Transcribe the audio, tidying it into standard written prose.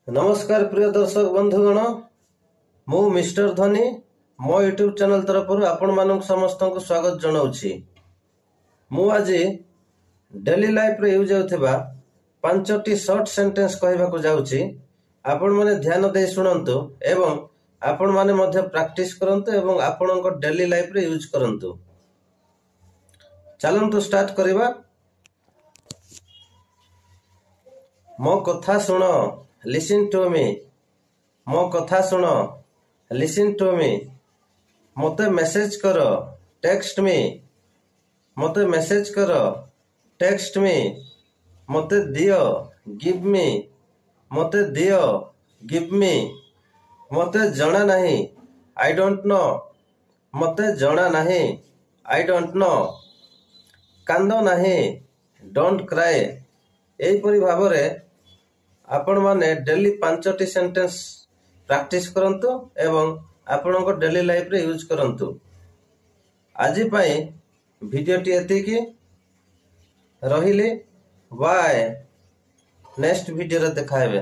नमस्कार प्रिय दर्शक बंधुगण मु मिस्टर धनी मो यूट्यूब चैनल तरफ आपण मानक समस्त को स्वागत जनाऊँगी। मु आज डेली लाइफ रे यूज होता 5टी शॉर्ट सेंटेंस कहवाक जाऊँगी। आपण माने ध्यान दे शुणंतु एवं आपण माने मध्य प्रैक्टिस करंतु एवं आपणक डेली लाइफ रे यूज करंतु। चलंतु स्टार्ट करिबा। मो कथा सुनो, लिसन टू मी। मो कथा सुनो, लिसन टू मी। मते मेसेज करो, टेक्स्ट मी। मते मेसेज करो, टेक्स्ट मी। मते दियो, गिव मी। मते दियो, गिव मी। मते जଣା नहीं, आई डोंट नो। मते जଣା नहीं, आई डोंट नो। कांदो नहीं, डोंट क्राई। एहीपरि भावरे आपण माने डेली 5टी सेंटेंस प्रैक्टिस करंतु एवं आपणक डेली लाइफ रे यूज करंतु। आजि पई वीडियोटी एतिकी रहिली। बाय। नेक्स्ट वीडियो रे देखाबे।